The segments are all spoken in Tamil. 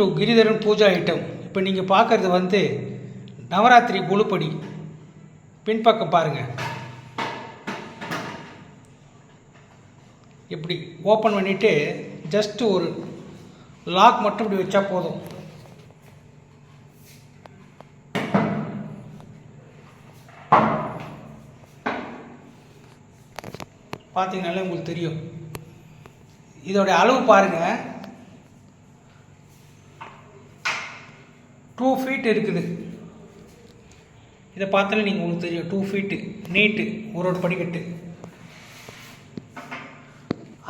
To Giridharan Pooja item. இப்போ நீங்கள் பார்க்குறது வந்து நவராத்திரி குழுப்படி. பின்பக்கம் பாருங்கள், இப்படி ஓப்பன் பண்ணிவிட்டு ஜஸ்ட்டு ஒரு லாக் மட்டும் இப்படி வச்சா போதும். பார்த்தீங்கனாலே உங்களுக்கு தெரியும். இதோடைய அளவு பாருங்கள், 2 feet இருக்குது. இதை பார்த்தாலே நீங்கள் உங்களுக்கு தெரியும் 2 feet நீட்டு ஒரு படிக்கட்டு.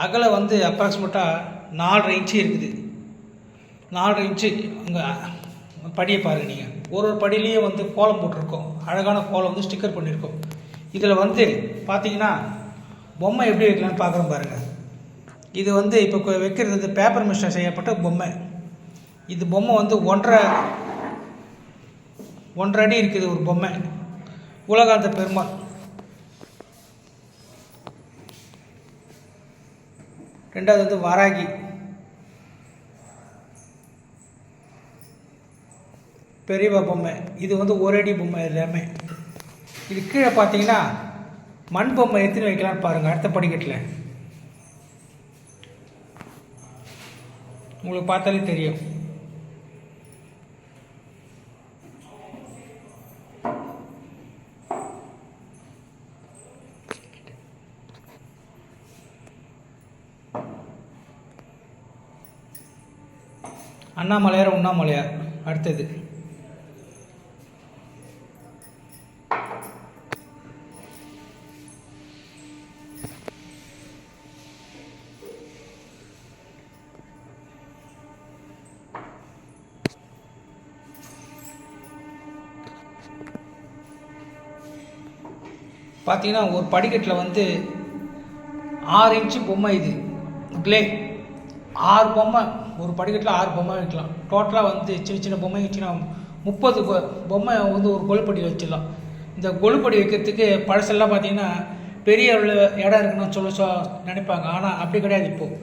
அகலை வந்து அப்ராக்சிமேட்டாக 4.5 இன்ச்சு இருக்குது. 4.5 இன்ச்சு உங்கள் படியை பாருங்கள். நீங்கள் ஒரு படியிலையும் வந்து கோலம் போட்டிருக்கோம், அழகான கோலம் வந்து ஸ்டிக்கர் பண்ணியிருக்கோம். இதில் வந்து பார்த்தீங்கன்னா பொம்மை எப்படி வைக்கலான்னு பார்க்குறோம் பாருங்கள். இது வந்து இப்போ வைக்கிறது வந்து பேப்பர் மிஷின் செய்யப்பட்ட பொம்மை. இது பொம்மை வந்து 1.5 அடி இருக்குது ஒரு பொம்மை. உலகாந்த பெருமாள். ரெண்டாவது வந்து வராகி. பெரியவா பொம்மை. இது வந்து 1 அடி பொம்மை எல்லாமே. இது கீழே பார்த்தீங்கன்னா மண் பொம்மை எத்தனை வைக்கலான்னு பாருங்கள். அடுத்த படிக்கட்டில் உங்களுக்கு பார்த்தாலே தெரியும். அண்ணாமலையார் உண்ணாமலையார். அடுத்தது பார்த்தீங்கன்னா ஒரு படிக்கட்டில் வந்து 6 இன்ச்சு பொம்மை. இது கிளே 6 பொம்மை. ஒரு படிக்கட்டில் 6 பொம்மை வைக்கலாம். டோட்டலாக வந்து சின்ன சின்ன பொம்மை வச்சுன்னா 30 பொம்மை வந்து ஒரு கொழுப்படி வச்சிடலாம். இந்த கொழுப்படி வைக்கிறதுக்கு பழசெல்லாம் பார்த்தீங்கன்னா பெரிய இடம் இருக்குன்னு நினைப்பாங்க. ஆனால் அப்படி கிடையாது. இப்போது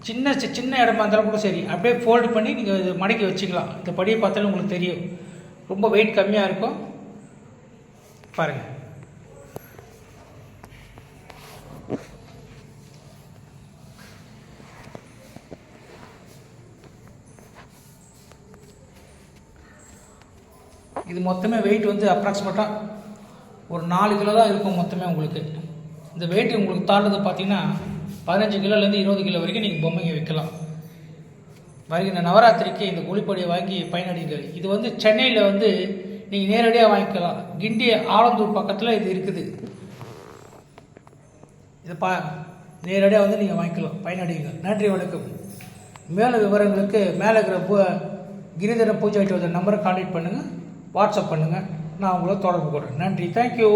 சின்ன இடமா இருந்தாலும் கூட சரி, அப்படியே ஃபோல்டு பண்ணி நீங்கள் மடக்கி வச்சுக்கலாம். இந்த படியை பார்த்தாலும் உங்களுக்கு தெரியும், ரொம்ப வெயிட் கம்மியாக இருக்கும். பாருங்கள். இது மொத்தமே வெயிட் வந்து அப்ராக்சிமேட்டாக ஒரு 4 கிலோ தான் இருக்கும் மொத்தமே உங்களுக்கு. இந்த வெயிட் உங்களுக்கு தாழ்றது பார்த்தீங்கன்னா 15 கிலோலேருந்து 20 கிலோ வரைக்கும் நீங்கள் பொம்மைங்க வைக்கலாம். வருகிற நவராத்திரிக்கு இந்த குழிப்படியை வாங்கி பயனடைங்கள். இது வந்து சென்னையில் வந்து நீங்கள் நேரடியாக வாங்கிக்கலாம். கிண்டி ஆலந்தூர் பக்கத்தில் இது இருக்குது. இதை நேரடியாக வந்து நீங்கள் வாங்கிக்கலாம், பயனடைங்க. நன்றி, வணக்கம். மேலும் விவரங்களுக்கு மேலே இருக்கிற கிரிதர பூஜை ஐட்டம் நம்பரை கான்டாக்ட் பண்ணுங்கள், வாட்ஸ்அப் பண்ணுங்கள். நான் உங்களை தொடர்பு கொள்கிறேன். நன்றி, தேங்க்யூ.